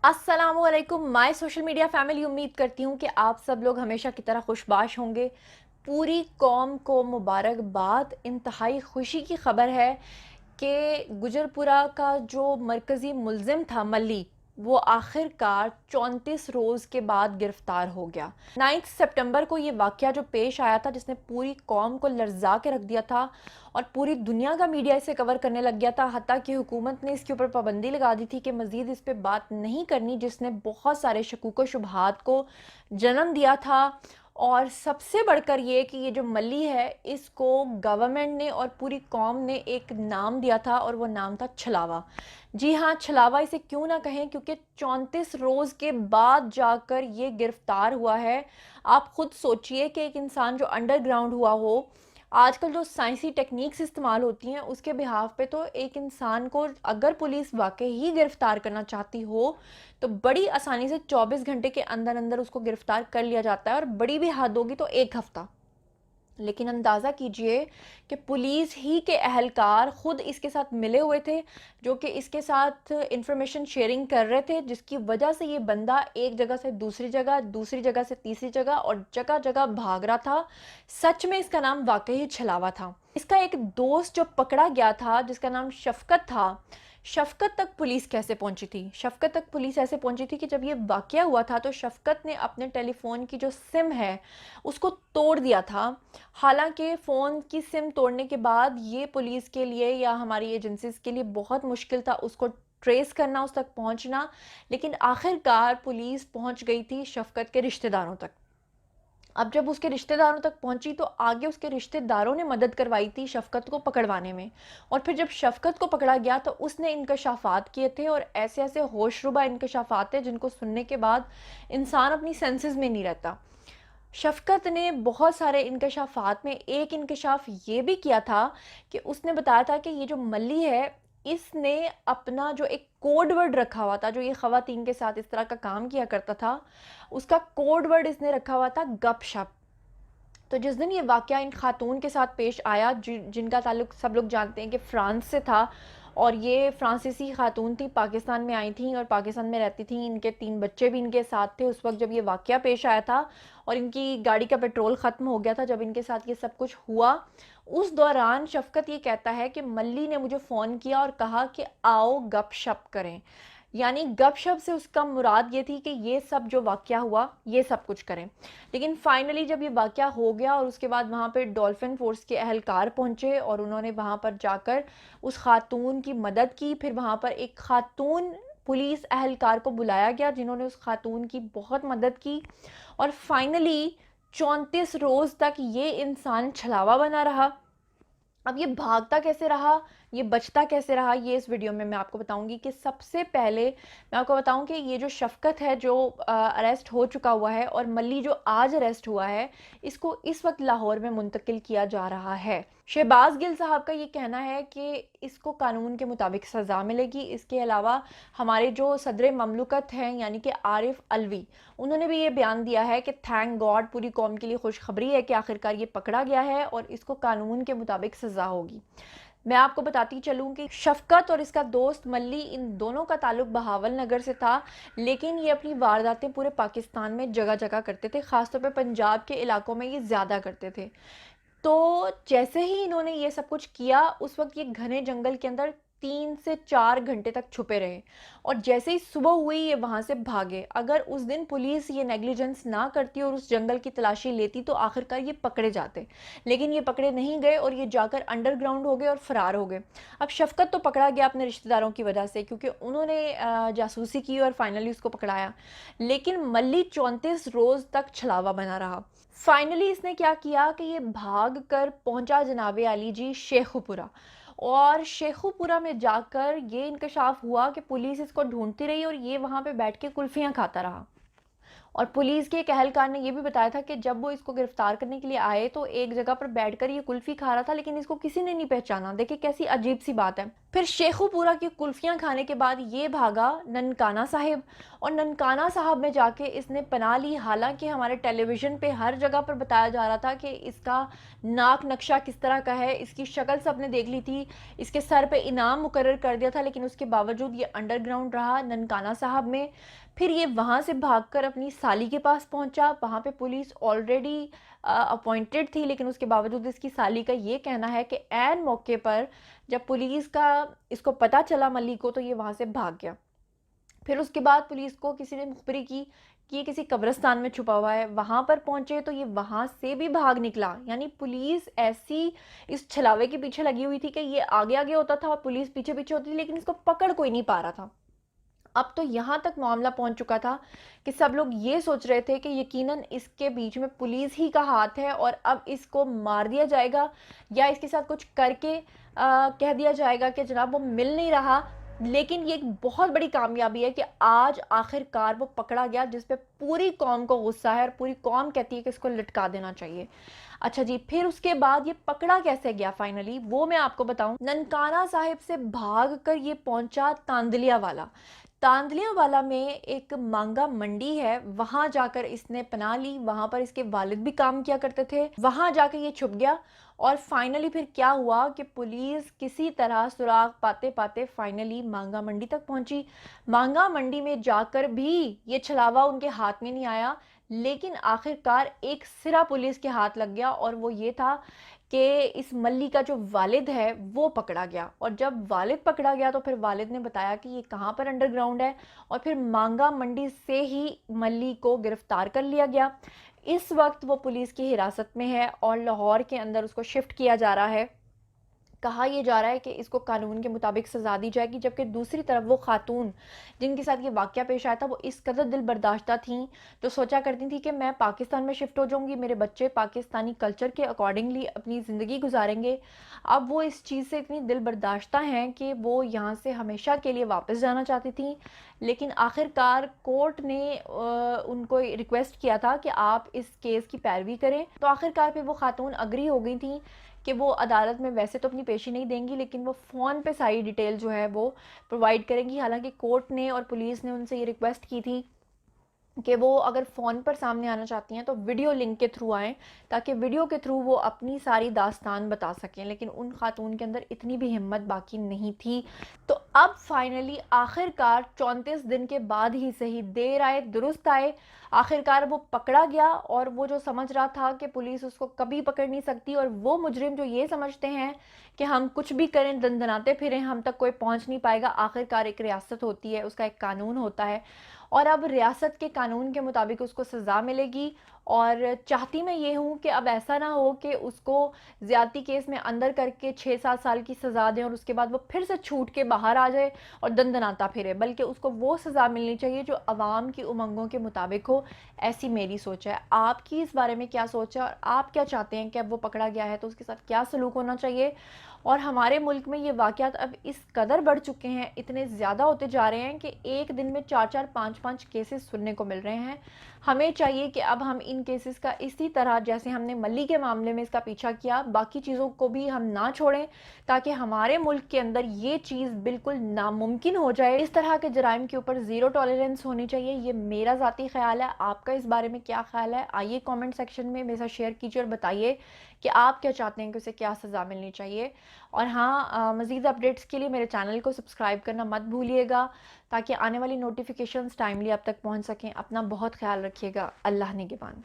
السلام علیکم my social media family. امید کرتی ہوں کہ آپ سب لوگ ہمیشہ کی طرح خوشباش ہوں گے. پوری قوم کو مبارکباد. انتہائی خوشی کی خبر ہے کہ گجرپورہ کا جو مرکزی ملزم تھا ملی، وہ آخر کار 34 روز کے بعد گرفتار ہو گیا. 9 سپٹمبر کو یہ واقعہ جو پیش آیا تھا، جس نے پوری قوم کو لرزا کے رکھ دیا تھا اور پوری دنیا کا میڈیا اسے کور کرنے لگ گیا تھا، حتیٰ کہ حکومت نے اس کے اوپر پابندی لگا دی تھی کہ مزید اس پہ بات نہیں کرنی، جس نے بہت سارے شکوک و شبہات کو جنم دیا تھا. اور سب سے بڑھ کر یہ کہ یہ جو ملی ہے، اس کو گورنمنٹ نے اور پوری قوم نے ایک نام دیا تھا، اور وہ نام تھا چھلاوا. جی ہاں، چھلاوا اسے کیوں نہ کہیں، کیونکہ 34 روز کے بعد جا کر یہ گرفتار ہوا ہے. آپ خود سوچئے کہ ایک انسان جو انڈر گراؤنڈ ہوا ہو، آج کل جو سائنسی ٹیکنیکس استعمال ہوتی ہیں اس کے بہاف پہ، تو ایک انسان کو اگر پولیس واقعی ہی گرفتار کرنا چاہتی ہو تو بڑی آسانی سے 24 گھنٹے کے اندر اندر اس کو گرفتار کر لیا جاتا ہے، اور بڑی بھی حد ہوگی تو 1 ہفتہ. لیکن اندازہ کیجئے کہ پولیس ہی کے اہلکار خود اس کے ساتھ ملے ہوئے تھے، جو کہ اس کے ساتھ انفارمیشن شیئرنگ کر رہے تھے، جس کی وجہ سے یہ بندہ ایک جگہ سے دوسری جگہ، دوسری جگہ سے تیسری جگہ اور جگہ جگہ بھاگ رہا تھا. سچ میں اس کا نام واقعی چھلاوا تھا. اس کا ایک دوست جو پکڑا گیا تھا، جس کا نام شفقت تھا، شفقت تک پولیس کیسے پہنچی تھی؟ شفقت تک پولیس ایسے پہنچی تھی کہ جب یہ واقعہ ہوا تھا تو شفقت نے اپنے ٹیلی فون کی جو سم ہے اس کو توڑ دیا تھا. حالانکہ فون کی سم توڑنے کے بعد یہ پولیس کے لیے یا ہماری ایجنسیز کے لیے بہت مشکل تھا اس کو ٹریس کرنا، اس تک پہنچنا. لیکن آخر کار پولیس پہنچ گئی تھی شفقت کے رشتہ داروں تک. اب جب اس کے رشتہ داروں تک پہنچی تو آگے اس کے رشتہ داروں نے مدد کروائی تھی شفقت کو پکڑوانے میں. اور پھر جب شفقت کو پکڑا گیا تو اس نے انکشافات کیے تھے، اور ایسے ایسے ہوش ربا انکشافات ہیں جن کو سننے کے بعد انسان اپنی سینسز میں نہیں رہتا. شفقت نے بہت سارے انکشافات میں ایک انکشاف یہ بھی کیا تھا کہ اس نے بتایا تھا کہ یہ جو ملی ہے، اس نے اپنا جو ایک کوڈ ورڈ رکھا ہوا تھا، جو یہ خواتین کے ساتھ اس طرح کا کام کیا کرتا تھا، اس کا کوڈ ورڈ اس نے رکھا ہوا تھا گپ شپ. تو جس دن یہ واقعہ ان خاتون کے ساتھ پیش آیا، جن کا تعلق سب لوگ جانتے ہیں کہ فرانس سے تھا، اور یہ فرانسیسی خاتون تھی، پاکستان میں آئی تھیں اور پاکستان میں رہتی تھیں. ان کے 3 بچے بھی ان کے ساتھ تھے اس وقت جب یہ واقعہ پیش آیا تھا، اور ان کی گاڑی کا پیٹرول ختم ہو گیا تھا جب ان کے ساتھ یہ سب کچھ ہوا. اس دوران شفقت یہ کہتا ہے کہ ملی نے مجھے فون کیا اور کہا کہ آؤ گپ شپ کریں. یعنی گپ شپ سے اس کا مراد یہ تھی کہ یہ سب جو واقعہ ہوا یہ سب کچھ کریں. لیکن فائنلی جب یہ واقعہ ہو گیا اور اس کے بعد وہاں پہ ڈولفن فورس کے اہلکار پہنچے اور انہوں نے وہاں پر جا کر اس خاتون کی مدد کی. پھر وہاں پر ایک خاتون پولیس اہلکار کو بلایا گیا جنہوں نے اس خاتون کی بہت مدد کی، اور فائنلی 34 روز تک یہ انسان چھلاوا بنا رہا. اب یہ بھاگتا کیسے رہا، یہ بچتا کیسے رہا، یہ اس ویڈیو میں آپ کو بتاؤں گی. کہ سب سے پہلے میں آپ کو بتاؤں کہ یہ جو شفقت ہے جو اریسٹ ہو چکا ہوا ہے، اور ملی جو آج اریسٹ ہوا ہے، اس کو اس وقت لاہور میں منتقل کیا جا رہا ہے. شہباز گل صاحب کا یہ کہنا ہے کہ اس کو قانون کے مطابق سزا ملے گی. اس کے علاوہ ہمارے جو صدر مملکت ہیں یعنی کہ عارف علوی، انہوں نے بھی یہ بیان دیا ہے کہ تھینک گاڈ، پوری قوم کے لیے خوشخبری ہے کہ آخرکار یہ پکڑا گیا ہے اور اس کو قانون کے مطابق سزا ہوگی. میں آپ کو بتاتی چلوں کہ شفقت اور اس کا دوست ملی، ان دونوں کا تعلق بہاول نگر سے تھا، لیکن یہ اپنی وارداتیں پورے پاکستان میں جگہ جگہ کرتے تھے، خاص طور پہ پنجاب کے علاقوں میں یہ زیادہ کرتے تھے. تو جیسے ہی انہوں نے یہ سب کچھ کیا، اس وقت یہ گھنے جنگل کے اندر 3 سے 4 گھنٹے تک چھپے رہے، اور جیسے ہی صبح ہوئی یہ وہاں سے بھاگے. اگر اس دن پولیس یہ نیگلیجنس نہ کرتی اور اس جنگل کی تلاشی لیتی تو آخرکار یہ پکڑے جاتے. لیکن یہ پکڑے نہیں گئے اور یہ جا کر انڈر گراؤنڈ ہو گئے اور فرار ہو گئے. اب شفقت تو پکڑا گیا اپنے رشتہ داروں کی وجہ سے، کیونکہ انہوں نے جاسوسی کی اور فائنلی اس کو پکڑایا. لیکن ملی 34 روز تک چھلاوا بنا رہا. فائنلی اس نے کیا کیا کہ یہ بھاگ کر پہنچا جناب عالی جی شیخو پورہ، اور شیخو پورہ میں جا کر یہ انکشاف ہوا کہ پولیس اس کو ڈھونڈتی رہی اور یہ وہاں پہ بیٹھ کے کلفیاں کھاتا رہا. اور پولیس کے ایک اہلکار نے یہ بھی بتایا تھا کہ جب وہ اس کو گرفتار کرنے کے لیے آئے تو ایک جگہ پر بیٹھ کر یہ کلفی کھا رہا تھا، لیکن اس کو کسی نے نہیں پہچانا. دیکھیں کیسی عجیب سی بات ہے. پھر شیخو پورہ کی کلفیاں کھانے کے بعد یہ بھاگا ننکانہ صاحب، اور ننکانہ صاحب میں جا کے اس نے پناہ لی، حالانکہ ہمارے ٹیلی ویژن پہ ہر جگہ پر بتایا جا رہا تھا کہ اس کا ناک نقشہ کس طرح کا ہے، اس کی شکل سب نے دیکھ لی تھی، اس کے سر پہ انعام مقرر کر دیا تھا، لیکن اس کے باوجود یہ انڈر گراؤنڈ رہا ننکانہ صاحب میں۔ پھر یہ وہاں سے بھاگ کر اپنی سالی کے پاس پہنچا، وہاں پہ پولیس آلریڈی اپوائنٹڈ تھی، لیکن اس کے باوجود اس کی سالی کا یہ کہنا ہے کہ عین موقع پر جب پولیس کا اس کو پتہ چلا ملی کو، تو یہ وہاں سے بھاگ گیا۔ پھر اس کے بعد پولیس کو کسی نے مخبری کی کہ یہ کسی قبرستان میں چھپا ہوا ہے، وہاں پر پہنچے تو یہ وہاں سے بھی بھاگ نکلا، یعنی پولیس ایسی اس چھلاوے کے پیچھے لگی ہوئی تھی کہ یہ آگے آگے ہوتا تھا اور پولیس پیچھے پیچھے ہوتی تھی، لیکن اس کو پکڑ کوئی نہیں پا رہا تھا۔ اب تو یہاں تک معاملہ پہنچ چکا تھا کہ سب لوگ یہ سوچ رہے تھے کہ یقیناً اس کے بیچ میں پولیس ہی کا ہاتھ ہے، اور اب اس کو مار دیا جائے گا یا اس کے ساتھ کچھ کر کے کہہ دیا جائے گا کہ جناب وہ مل نہیں رہا۔ لیکن یہ ایک بہت بڑی کامیابی ہے کہ آج آخر کار وہ پکڑا گیا، جس پہ پوری قوم کو غصہ ہے اور پوری قوم کہتی ہے کہ اس کو لٹکا دینا چاہیے۔ اچھا جی، پھر اس کے بعد یہ پکڑا کیسے گیا فائنلی، وہ میں آپ کو بتاؤں۔ ننکانہ صاحب سے بھاگ کر یہ پہنچا تاندلیا والا۔ تاندلیا والا میں ایک مانگا منڈی ہے، وہاں جا کر اس نے پناہ لی، وہاں پر اس کے والد بھی کام کیا کرتے تھے، وہاں جا کے یہ چھپ گیا۔ اور فائنلی پھر کیا ہوا کہ پولیس کسی طرح سراغ پاتے پاتے فائنلی مانگا منڈی تک پہنچی۔ مانگا منڈی میں جا کر بھی یہ چھلاوا ان کے ہاتھ میں نہیں آیا، لیکن آخر کار ایک سرا پولیس کے ہاتھ لگ گیا، اور وہ یہ تھا کہ اس ملی کا جو والد ہے وہ پکڑا گیا۔ اور جب والد پکڑا گیا تو پھر والد نے بتایا کہ یہ کہاں پر انڈر گراؤنڈ ہے، اور پھر مانگا منڈی سے ہی ملی کو گرفتار کر لیا گیا۔ اس وقت وہ پولیس کی حراست میں ہے اور لاہور کے اندر اس کو شفٹ کیا جا رہا ہے۔ کہا یہ جا رہا ہے کہ اس کو قانون کے مطابق سزا دی جائے گی، جبکہ دوسری طرف وہ خاتون جن کے ساتھ یہ واقعہ پیش آیا تھا وہ اس قدر دل برداشتہ تھیں، جو سوچا کرتی تھیں کہ میں پاکستان میں شفٹ ہو جاؤں گی، میرے بچے پاکستانی کلچر کے اکارڈنگلی اپنی زندگی گزاریں گے۔ اب وہ اس چیز سے اتنی دل برداشتہ ہیں کہ وہ یہاں سے ہمیشہ کے لیے واپس جانا چاہتی تھیں، لیکن آخر کار کورٹ نے ان کو ریکویسٹ کیا تھا کہ آپ اس کیس کی پیروی کریں، تو آخر کار پہ وہ خاتون اگری ہو گئی تھیں کہ وہ عدالت میں ویسے تو اپنی پیشی نہیں دیں گی، لیکن وہ فون پہ ساری ڈیٹیل جو ہے وہ پرووائڈ کریں گی۔ حالانکہ کورٹ نے اور پولیس نے ان سے یہ ریکویسٹ کی تھی کہ وہ اگر فون پر سامنے آنا چاہتی ہیں تو ویڈیو لنک کے تھرو آئیں، تاکہ ویڈیو کے تھرو وہ اپنی ساری داستان بتا سکیں، لیکن ان خاتون کے اندر اتنی بھی ہمت باقی نہیں تھی۔ تو اب فائنلی آخر کار 34 دن کے بعد ہی صحیح، دیر آئے درست آئے، آخر کار وہ پکڑا گیا، اور وہ جو سمجھ رہا تھا کہ پولیس اس کو کبھی پکڑ نہیں سکتی، اور وہ مجرم جو یہ سمجھتے ہیں کہ ہم کچھ بھی کریں، دندناتے پھریں، ہم تک کوئی پہنچ نہیں پائے گا، آخر کار ایک ریاست ہوتی ہے، اس کا ایک قانون ہوتا ہے، اور اب ریاست کے قانون کے مطابق اس کو سزا ملے گی۔ اور چاہتی میں یہ ہوں کہ اب ایسا نہ ہو کہ اس کو زیادتی کیس میں اندر کر کے 6-7 سال کی سزا دیں اور اس کے بعد وہ پھر سے چھوٹ کے باہر آ جائے اور دندناتا پھرے، بلکہ اس کو وہ سزا ملنی چاہیے جو عوام کی امنگوں کے مطابق ہو۔ ایسی میری سوچ ہے۔ آپ کی اس بارے میں کیا سوچ ہے، اور آپ کیا چاہتے ہیں کہ اب وہ پکڑا گیا ہے تو اس کے ساتھ کیا سلوک ہونا چاہیے؟ اور ہمارے ملک میں یہ واقعات اب اس قدر بڑھ چکے ہیں، اتنے زیادہ ہوتے جا رہے ہیں کہ ایک دن میں 4-4 5-5 کیسز سننے کو مل رہے ہیں۔ ہمیں چاہیے کہ اب ہم ان کیسز کا اسی طرح جیسے ہم نے ملی کے معاملے میں اس کا پیچھا کیا، باقی چیزوں کو بھی ہم نہ چھوڑیں، تاکہ ہمارے ملک کے اندر یہ چیز بالکل ناممکن ہو جائے۔ اس طرح کے جرائم کے اوپر زیرو ٹالرنس ہونی چاہیے، یہ میرا ذاتی خیال ہے۔ آپ کا اس بارے میں کیا خیال ہے؟ آئیے کامنٹ سیکشن میں میرے ساتھ شیئر کیجیے اور بتائیے کہ آپ کیا چاہتے ہیں کہ اسے کیا سزا ملنی چاہیے۔ اور ہاں، مزید اپڈیٹس کے لیے میرے چینل کو سبسکرائب کرنا مت بھولیے گا، تاکہ آنے والی نوٹیفیکیشنز ٹائملی آپ تک پہنچ سکیں۔ اپنا بہت خیال رکھیے گا۔ اللہ نگہبان۔